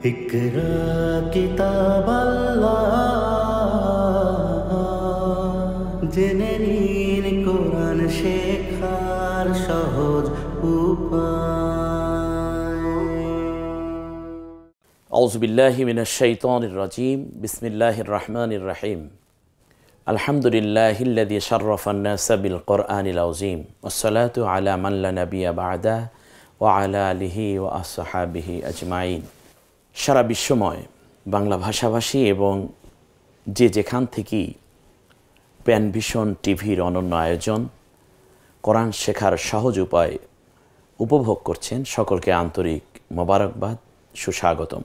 ইকরা কিতাব আল্লাহ, জেনে নিন কোরআন শেখার সহজ উপায়। আউযু বিল্লাহি মিনাশ শাইতানির রাজীম। বিসমিল্লাহির রহমানির রহিম। আলহামদুলিল্লাহিল্লাযী শাররাফান নাসা বিল কোরআনিল আযীম। ওয়াসসালাতু আলা মান লা নাবিয়্যা বা'দাহু ওয়া আলা আলিহি ওয়া আসহাবিহি আজমাইন। সারা বিশ্বময় বাংলা ভাষাভাষী এবং যে যেখান থেকেই প্যানভিশন টিভির অনন্য আয়োজন কোরআন শেখার সহজ উপায় উপভোগ করছেন, সকলকে আন্তরিক মোবারকবাদ, সুস্বাগতম।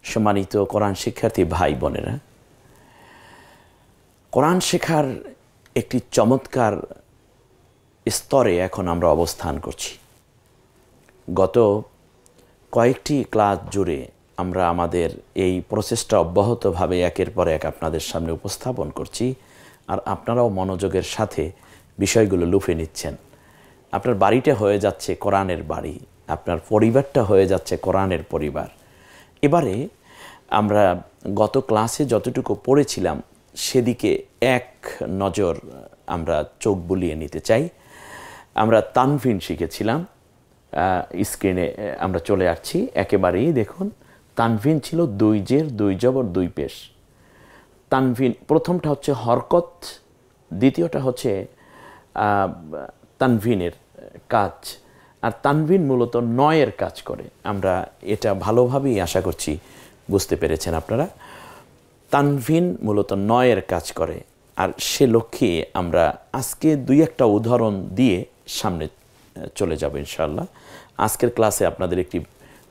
সম্মানিত কোরআন শিক্ষার্থী ভাই বোনেরা, কোরআন শেখার একটি চমৎকার স্তরে এখন আমরা অবস্থান করছি। গত কয়েকটি ক্লাস জুড়ে আমরা আমাদের এই প্রচেষ্টা অব্যাহতভাবে একের পর এক আপনাদের সামনে উপস্থাপন করছি, আর আপনারাও মনোযোগের সাথে বিষয়গুলো লুফে নিচ্ছেন। আপনার বাড়িটা হয়ে যাচ্ছে কোরআনের বাড়ি, আপনার পরিবারটা হয়ে যাচ্ছে কোরআনের পরিবার। এবারে আমরা গত ক্লাসে যতটুকু পড়েছিলাম সেদিকে এক নজর আমরা চোখ বুলিয়ে নিতে চাই। আমরা তানভিন শিখেছিলাম, স্ক্রিনে আমরা চলে আসছি একেবারেই। দেখুন, তানভিন ছিল দুই জের, দুই জবর, দুই পেশ। তানভিন প্রথমটা হচ্ছে হরকত, দ্বিতীয়টা হচ্ছে তানভিনের কাজ। আর তানভিন মূলত নয়ের কাজ করে। আমরা এটা ভালোভাবেই আশা করছি বুঝতে পেরেছেন আপনারা। তানভিন মূলত নয়ের কাজ করে, আর সে লক্ষ্যে আমরা আজকে দুই একটা উদাহরণ দিয়ে সামনে চলে যাব ইনশাআল্লাহ। আজকের ক্লাসে আপনাদের একটি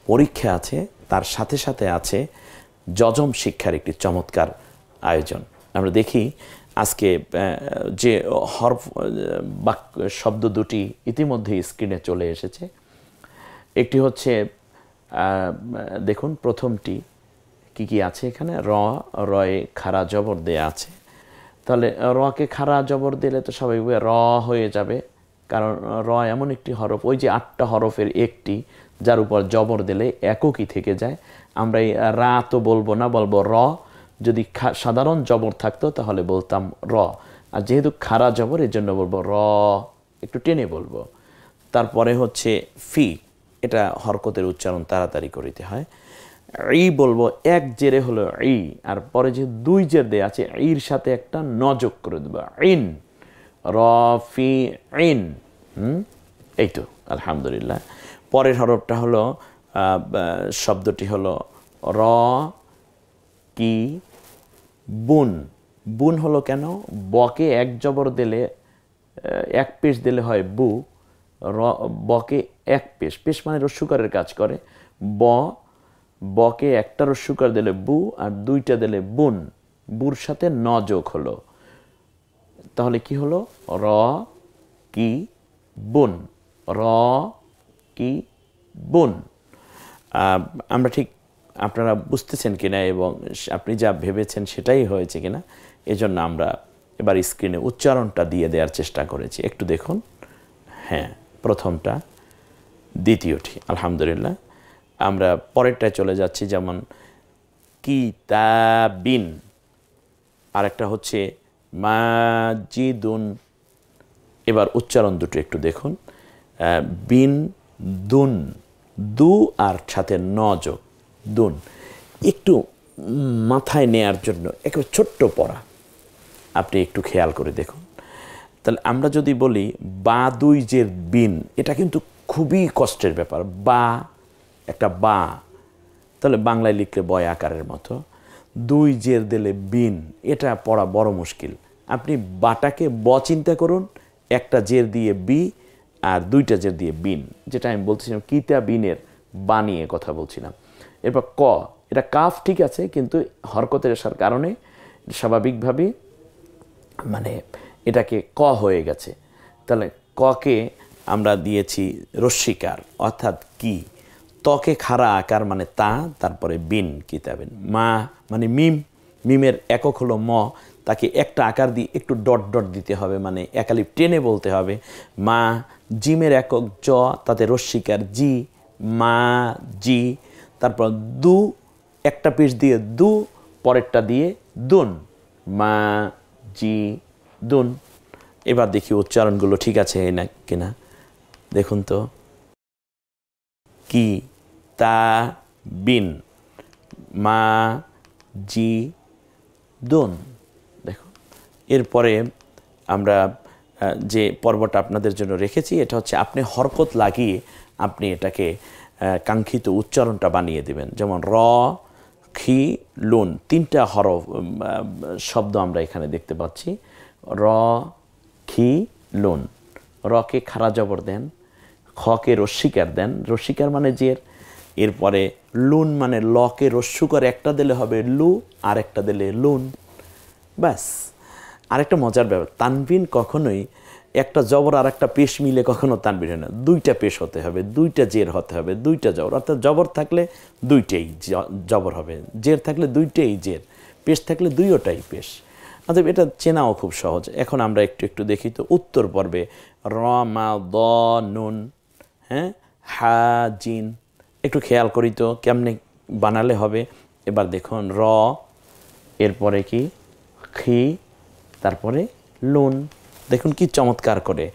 পরীক্ষা আছে, তার সাথে সাথে আছে যজম শিক্ষার একটি চমৎকার আয়োজন। আমরা দেখি আজকে যে হরফ বাক্য শব্দ দুটি ইতিমধ্যে স্ক্রিনে চলে এসেছে। একটি হচ্ছে দেখুন, প্রথমটি কি কি আছে এখানে, রয়ে খাড়া জবর দেয়া আছে। তাহলে রকে খাড়া জবর দিলে তো স্বাভাবিকভাবে র হয়ে যাবে, কারণ র এমন একটি হরফ, ওই যে 8টা হরফের একটি, যার উপর জবর দিলে একই থেকে যায়। আমরা এই রা তো বলবো না, বলবো র। যদি সাধারণ জবর থাকতো তাহলে বলতাম র, আর যেহেতু খাড়া জবর এর জন্য বলবো র, একটু টেনে বলবো। তারপরে হচ্ছে ফি, এটা হরকতের উচ্চারণ তাড়াতাড়ি করিতে হয়। ই বলবো, এক জেরে হলো ই, আর পরে যে দুই জের দেয়া আছে ইর সাথে একটা নযোগ করে দেবো, ইন, র ফি ইন। এই তো আলহামদুলিল্লাহ। পরের হরফটা হলো শব্দটি হলো র কি বুন। বুন হলো কেন, বকে এক জবর দিলে, এক পেশ দিলে হয় বু, বকে এক পেশ, পেশ মানে রস্যুকারের কাজ করে। বকে একটা রস্যুকার দিলে বু, আর দুইটা দিলে বুন, বুর সাথে ন যোগ হলো। তাহলে কি হলো, র কি বুন, র কি বুন। আমরা ঠিক আপনারা বুঝতেছেন কিনা এবং আপনি যা ভেবেছেন সেটাই হয়েছে কিনা, এজন্য আমরা এবার স্ক্রিনে উচ্চারণটা দিয়ে দেওয়ার চেষ্টা করেছি। একটু দেখুন, হ্যাঁ, প্রথমটা, দ্বিতীয়টি, আলহামদুলিল্লাহ। আমরা পরেরটায় চলে যাচ্ছি, যেমন কিতাবিন, আরেকটা হচ্ছে মাজিদুন। এবার উচ্চারণ দুটো একটু দেখুন, বিন দুন, দু আর সাথে ন যোগ, দুন। একটু মাথায় নেয়ার জন্য একেবারে ছোট্ট পড়া, আপনি একটু খেয়াল করে দেখুন। তাহলে আমরা যদি বলি বা দুই জের বিন, এটা কিন্তু খুবই কষ্টের ব্যাপার। বা একটা বা, তাহলে বাংলায় লিখলে বয় আকারের মতো। দুই জের দিলে বিন, এটা পড়া বড় মুশকিল। আপনি বাটাকে ব চিন্তা করুন, একটা জের দিয়ে বি আর দুইটা জের দিয়ে বিন, যেটা আমি বলছিলাম কিতাবিনের বা নিয়ে কথা বলছিলাম। এরপর ক, এটা কাফ ঠিক আছে, কিন্তু হরকতের আসার কারণে স্বাভাবিকভাবেই মানে এটাকে ক হয়ে গেছে। তাহলে ককে আমরা দিয়েছি রস্যিকার, অর্থাৎ কি। তকে খাড়া আকার মানে তা, তারপরে বিন, কিতাবেন। মা মানে মিম, মিমের একক হলো ম, তাকে একটা আকার দিয়ে একটু ডট ডট দিতে হবে, মানে একালিপ টেনে বলতে হবে। মা, জিমের একক জ, তাতে রস্যিকার জি, মা জি। তারপর দু একটা পেশ দিয়ে দু, পরেরটা দিয়ে দুন, মা জি দুন। এবার দেখি উচ্চারণগুলো ঠিক আছে না কিনা, দেখুন তো। কি তা বিন, মা জি দুন। দেখুন, এরপরে আমরা যে পর্বটা আপনাদের জন্য রেখেছি এটা হচ্ছে আপনি হরকত লাগিয়ে আপনি এটাকে কাঙ্ক্ষিত উচ্চারণটা বানিয়ে দেবেন। যেমন র, খি, লুন, তিনটা হরফ শব্দ আমরা এখানে দেখতে পাচ্ছি। র, খি, লুন। রকে খাড়া জবর দেন, খকে রস্বীকার দেন, রস্বীকার মানে জের। এরপরে লুন মানে লকে রস্যু করে একটা দিলে হবে লু, আর একটা দিলে লুন। ব্যাস। আরেকটা মজার ব্যাপার, তানবিন কখনোই একটা জবর আর একটা পেশ মিলে কখনো তানবিন হয় না। দুইটা পেশ হতে হবে, দুইটা জের হতে হবে, দুইটা জবর। অর্থাৎ জবর থাকলে দুইটাই জবর হবে, জের থাকলে দুইটাই জের, পেশ থাকলে দুইটাই পেশ। অর্থাৎ এটা চেনাও খুব সহজ। এখন আমরা একটু একটু দেখি তো উত্তর পর্বে। র মা দ নুন, হ্যাঁ, হা জিন। একটু খেয়াল করি তো কেমনে বানালে হবে। এবার দেখুন র, এরপরে কি খি, তারপরে লুন। দেখুন কি চমৎকার করে।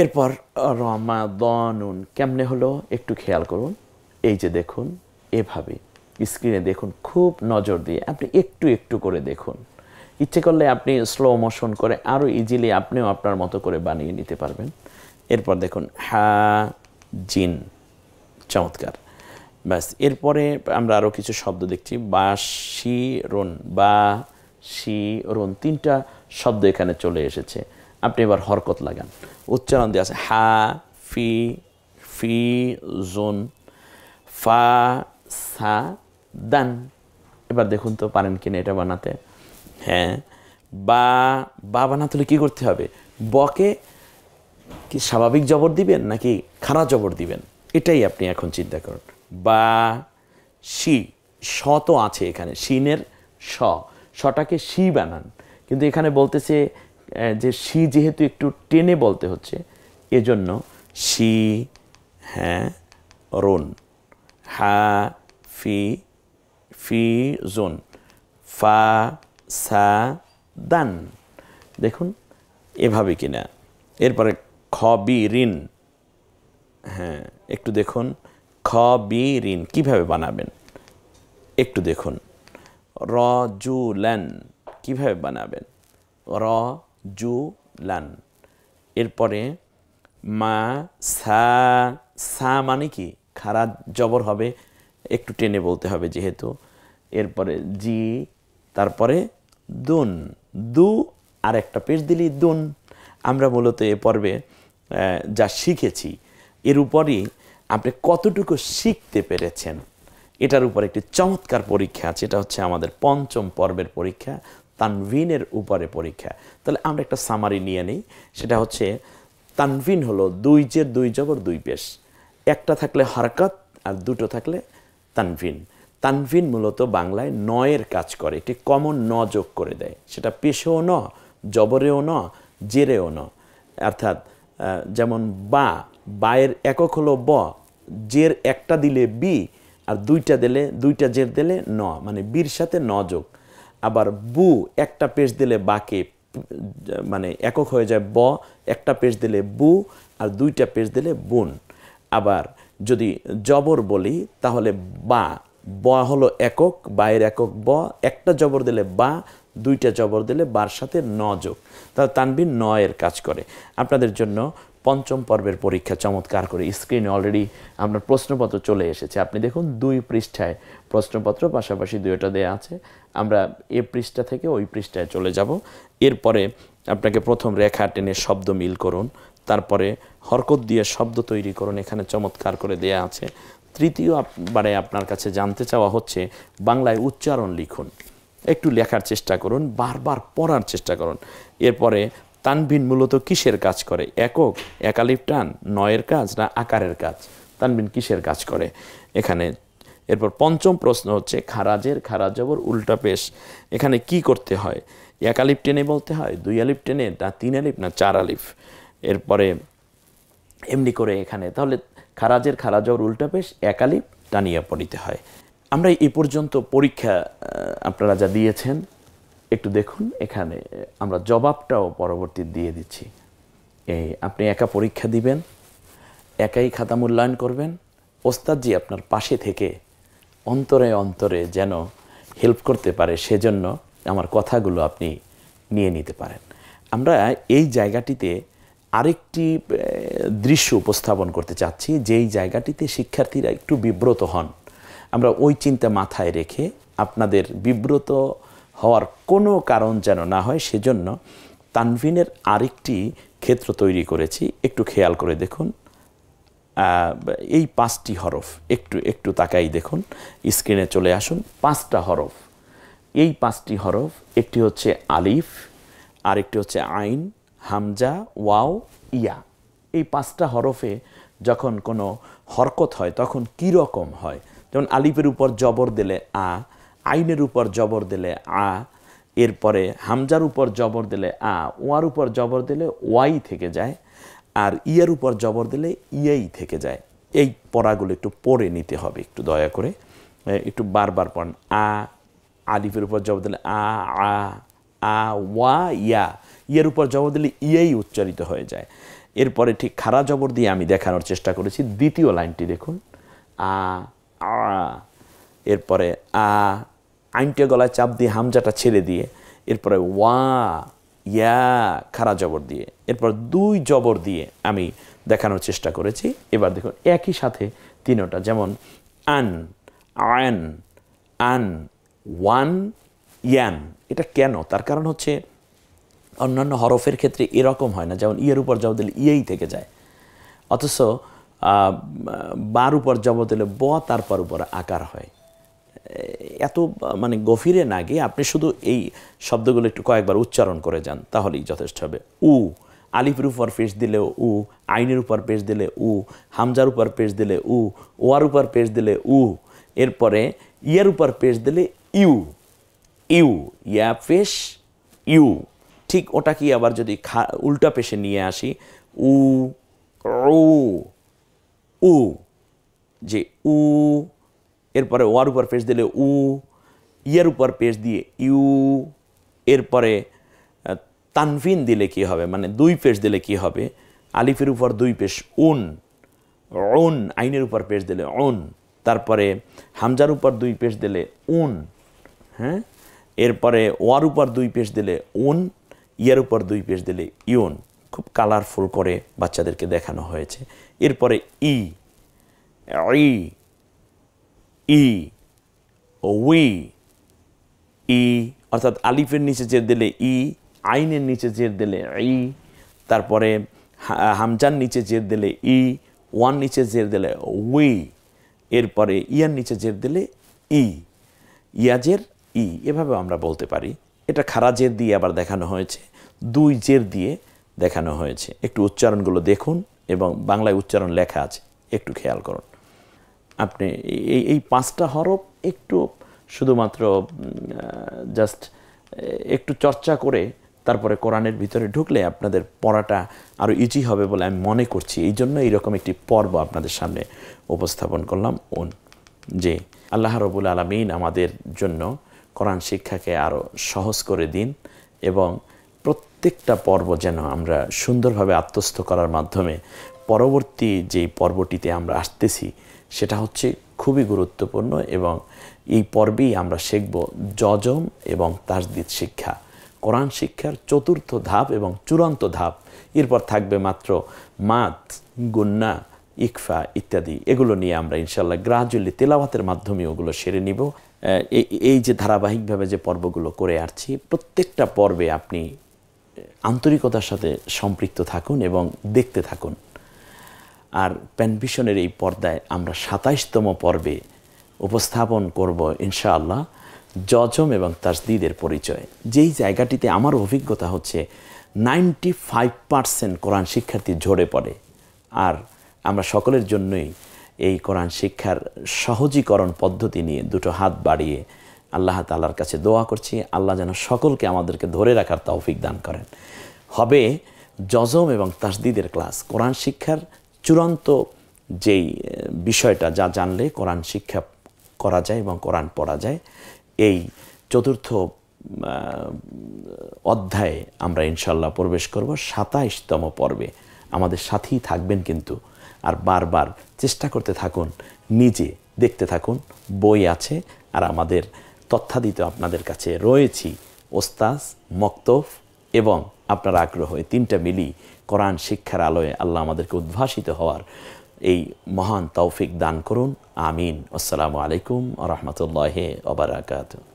এরপর রমাদানুন কেমনে হলো একটু খেয়াল করুন। এই যে দেখুন এভাবে স্ক্রিনে দেখুন, খুব নজর দিয়ে আপনি একটু একটু করে দেখুন। ইচ্ছে করলে আপনি স্লো মোশন করে আরও ইজিলি আপনিও আপনার মতো করে বানিয়ে নিতে পারবেন। এরপর দেখুন হা জিন, চমৎকার। ব্যাস। এরপরে আমরা আরও কিছু শব্দ দেখছি। বাশিরুন, বা শি রুন, তিনটা শব্দ এখানে চলে এসেছে। আপনি এবার হরকত লাগান, উচ্চারণ দিয়ে আছে হা ফি, ফি জুন, ফা সা দান। এবার দেখুন তো পারেন কিনা এটা বানাতে। হ্যাঁ, বা বা বানাতে হলে কী করতে হবে? বকে কি স্বাভাবিক জবর দিবেন নাকি খাড়া জবর দিবেন, এটাই আপনি এখন চিন্তা করুন। বা শি, স তো আছে এখানে, শিনের স, সটাকে শি বানান। কিন্তু এখানে বলতেছে যে শি যেহেতু একটু টেনে বলতে হচ্ছে, এজন্য শি, হ্যাঁ, রুন, হা ফি, ফি জুন, ফা সা দান। দেখুন এভাবে কিনা। এরপরে খ বি ঋণ, হ্যাঁ একটু দেখুন খ বি ঋণ কীভাবে বানাবেন একটু দেখুন। র জু ল্যান কীভাবে বানাবেন? র জু লান। এরপরে মা সা, সা মানে কি খাড়া জবর হবে, একটু টেনে বলতে হবে যেহেতু। এরপরে জি, তারপরে দুন, দু আর একটা পেশ দিলি দুন। আমরা মূলত এ পর্বে যা শিখেছি এর উপরই আপনি কতটুকু শিখতে পেরেছেন এটার উপর একটি চমৎকার পরীক্ষা আছে। এটা হচ্ছে আমাদের পঞ্চম পর্বের পরীক্ষা, তানভিনের উপরে পরীক্ষা। তাহলে আমরা একটা সামারি নিয়ে নিই। সেটা হচ্ছে তানভিন হলো দুই জের দুই জবর দুই পেশ, একটা থাকলে হরকত আর দুটো থাকলে তানভিন। তানভিন মূলত বাংলায় নয়ের কাজ করে, একটি কমন ন যোগ করে দেয়। সেটা পেশেও ন, জবরেও ন, জেরেও ন। অর্থাৎ যেমন বা, বায়ের একক হলো ব, জের একটা দিলে বি আর দুইটা দিলে, দুইটা জের দিলে ন, মানে বির সাথে ন যোগ। আবার বু, একটা পেশ দিলে বাকে মানে একক হয়ে যায় ব, একটা পেশ দিলে বু আর দুইটা পেশ দিলে বুন। আবার যদি জবর বলি তাহলে বা, ব হলো একক, বায়ের একক ব, একটা জবর দিলে বা, দুইটা জবর দিলে বার সাথে ন যোগ। তাহলে তানবিন নয়ের কাজ করে। আপনাদের জন্য পঞ্চম পর্বের পরীক্ষা চমৎকার করে স্ক্রিনে অলরেডি আপনার প্রশ্নপত্র চলে এসেছে। আপনি দেখুন 2 পৃষ্ঠায় প্রশ্নপত্র, পাশাপাশি দুইটা দেয়া আছে। আমরা এ পৃষ্ঠা থেকে ওই পৃষ্ঠায় চলে যাব। এরপরে আপনাকে প্রথম রেখা টেনে শব্দ মিল করুন, তারপরে হরকত দিয়ে শব্দ তৈরি করুন, এখানে চমৎকার করে দেয়া আছে। তৃতীয় বারে আপনার কাছে জানতে চাওয়া হচ্ছে বাংলায় উচ্চারণ লিখুন। একটু লেখার চেষ্টা করুন, বারবার পড়ার চেষ্টা করুন। এরপরে তানভিন মূলত কিসের কাজ করে? একক, একালিফ টান, নয়ের কাজ না আকারের কাজ? তানভিন কিসের কাজ করে এখানে? এরপর পঞ্চম প্রশ্ন হচ্ছে খারাজের খারাজ জবর উল্টা পেশ এখানে কি করতে হয়? এক আলিফ টেনে বলতে হয়, 2 আলিফ টেনে, না 3 আলিফ, না 4 আলিফ? এরপরে এমনি করে এখানে তাহলে খারাজের খারাজ জবর উল্টা পেশ এক আলিফ টানিয়া পড়িতে হয়। আমরা এই পর্যন্ত পরীক্ষা আপনারা যা দিয়েছেন একটু দেখুন, এখানে আমরা জবাবটাও পরবর্তী দিয়ে দিচ্ছি। এই আপনি একা পরীক্ষা দিবেন, একাই খাতা মূল্যায়ন করবেন, ওস্তাদজি আপনার পাশে থেকে অন্তরে অন্তরে যেন হেল্প করতে পারে, সেজন্য আমার কথাগুলো আপনি নিয়ে নিতে পারেন। আমরা এই জায়গাটিতে আরেকটি দৃশ্য উপস্থাপন করতে চাচ্ছি, যেই জায়গাটিতে শিক্ষার্থীরা একটু বিব্রত হন। আমরা ওই চিন্তা মাথায় রেখে আপনাদের বিব্রত হওয়ার কোনো কারণ যেন না হয়, সেজন্য তানভিনের আরেকটি ক্ষেত্র তৈরি করেছি। একটু খেয়াল করে দেখুন, এই 5টি হরফ একটু তাকাই দেখুন, স্ক্রিনে চলে আসুন। 5টা হরফ, এই 5টি হরফ, একটি হচ্ছে আলিফ, আরেকটি হচ্ছে আইন, হামজা, ওয়াও, ইয়া। এই 5টা হরফে যখন কোনো হরকত হয় তখন কি রকম হয়? যেমন আলিফের উপর জবর দিলে আ, আইনের উপর জবর দিলে আ, এরপরে হামজার উপর জবর দিলে আ, ওয়ার উপর জবর দিলে ওয়াই থেকে যায়, আর ইয়ার উপর জবর দিলে ইয়াই থেকে যায়। এই পড়াগুলো একটু পড়ে নিতে হবে, একটু দয়া করে একটু বারবার পড়েন। আ, আলিফের উপর জবর দিলে আ, আ, আ, ওয়া, ইয়া, ইয়ার উপর জবর দিলে ইয়াই উচ্চারিত হয়ে যায়। এরপরে ঠিক খাড়া জবর দিয়ে আমি দেখানোর চেষ্টা করেছি। দ্বিতীয় লাইনটি দেখুন, আ, আ, এরপরে আ, আইনটা গলায় চাপ দিয়ে হামজাটা ছেড়ে দিয়ে, এরপরে ওয়া, ইয়া, খাড়া জবর দিয়ে, এরপর 2 জবর দিয়ে আমি দেখানোর চেষ্টা করেছি। এবার দেখুন একই সাথে তিনটা, যেমন আন, আন, আন, ওয়ান, ইয়ান। এটা কেন? তার কারণ হচ্ছে অন্যান্য হরফের ক্ষেত্রে এরকম হয় না, যেমন ইয়ের উপর জবর দিলে ইয়েই থেকে যায়, অথচ বার উপর জবর দিলে ব, তারপর উপর আকার হয়। এত মানে গভীরে না গিয়ে আপনি শুধু এই শব্দগুলো একটু কয়েকবার উচ্চারণ করে যান, তাহলেই যথেষ্ট হবে। উ, আলিফের উপর পেশ দিলে উ, আইনের উপর পেশ দিলে উ, হামজার উপর পেশ দিলে উ, ওয়ার উপর পেশ দিলে উ, এরপরে ইয়ার উপর পেশ দিলে ইউ, ইউ, ইয়া পেশ ইউ। ঠিক ওটা কি আবার যদি উল্টা পেশে নিয়ে আসি, উ, উ, উ, যে উ, এরপরে ওয়ার উপর পেশ দিলে উ, ইয়ার উপর পেশ দিয়ে ইউ, এরপরে তানভিন দিলে কি হবে, মানে 2 পেশ দিলে কি হবে, আলিফের উপর 2 পেশ উন, উন, আইনের উপর পেশ দিলে উন, তারপরে হামজার উপর 2 পেশ দিলে উন, হ্যাঁ, এরপরে ওয়ার উপর 2 পেশ দিলে উন, ইয়ার উপর 2 পেশ দিলে ইউন। খুব কালারফুল করে বাচ্চাদেরকে দেখানো হয়েছে। এরপরে ই, ই, ই, উই, ই, অর্থাৎ আলিফের নিচে জের দিলে ই, আইনের নিচে জের দিলে ই, তারপরে হামজার নিচে জের দিলে ই, ওয়ান নিচে জের দিলে উই, এরপরে ইয়ার নিচে জের দিলে ই, ইয়াজের ই। এভাবে আমরা বলতে পারি। এটা খাড়া জের দিয়ে আবার দেখানো হয়েছে, 2 জের দিয়ে দেখানো হয়েছে। একটু উচ্চারণগুলো দেখুন, এবং বাংলায় উচ্চারণ লেখা আছে, একটু খেয়াল করুন। আপনি এই 5টা হরফ একটু শুধুমাত্র জাস্ট একটু চর্চা করে তারপরে কোরআনের ভিতরে ঢুকলে আপনাদের পড়াটা আরও ইজি হবে বলে আমি মনে করছি। এই জন্য এইরকম একটি পর্ব আপনাদের সামনে উপস্থাপন করলাম। যে আল্লাহ রবুল আলামিন আমাদের জন্য কোরআন শিক্ষাকে আরও সহজ করে দিন, এবং প্রত্যেকটা পর্ব যেন আমরা সুন্দরভাবে আত্মস্থ করার মাধ্যমে পরবর্তী যেই পর্বটিতে আমরা আসতেছি সেটা হচ্ছে খুবই গুরুত্বপূর্ণ, এবং এই পর্বেই আমরা শিখব যজম এবং তাসদিদ শিক্ষা, কোরআন শিক্ষার 4র্থ ধাপ এবং চূড়ান্ত ধাপ। এরপর থাকবে মাত্র মাদ, গুন্না, ইকফা ইত্যাদি। এগুলো নিয়ে আমরা ইনশাআল্লাহ গ্রাজুয়ালি তেলাওয়াতের মাধ্যমে ওগুলো সেরে নিব। এই যে ধারাবাহিকভাবে যে পর্বগুলো করে আসছি, প্রত্যেকটা পর্বে আপনি আন্তরিকতার সাথে সম্পৃক্ত থাকুন এবং দেখতে থাকুন। আর প্যানভিশনের এই পর্দায় আমরা 27তম পর্বে উপস্থাপন করব ইনশাআল্লাহ যজম এবং তাসদিদের পরিচয়। যেই জায়গাটিতে আমার অভিজ্ঞতা হচ্ছে 95% কোরআন শিক্ষার্থী ঝরে পড়ে, আর আমরা সকলের জন্যই এই কোরআন শিক্ষার সহজীকরণ পদ্ধতি নিয়ে 2টো হাত বাড়িয়ে আল্লাহ তাআলার কাছে দোয়া করছি, আল্লাহ যেন সকলকে আমাদেরকে ধরে রাখার তৌফিক দান করেন। হবে যজম এবং তাসদিদের ক্লাস, কোরআন শিক্ষার চূড়ান্ত যেই বিষয়টা যা জানলে কোরআন শিক্ষা করা যায় এবং কোরআন পড়া যায়। এই চতুর্থ অধ্যায়ে আমরা ইনশাল্লাহ প্রবেশ করব ২৭তম পর্বে। আমাদের সাথেই থাকবেন কিন্তু, আর বারবার চেষ্টা করতে থাকুন, নিজে দেখতে থাকুন। বই আছে, আর আমাদের তথ্যাদিত আপনাদের কাছে রয়েছি ওস্তাজ, মক্তব এবং আপনার আগ্রহ, এই তিনটা মিলি কোরআন শিক্ষার আলোয় আল্লাহ আমাদেরকে উদ্ভাসিত হওয়ার এই মহান তৌফিক দান করুন। আমিন। আসসালামু আলাইকুম ওয়া রাহমাতুল্লাহি ওয়া বারাকাতুহু।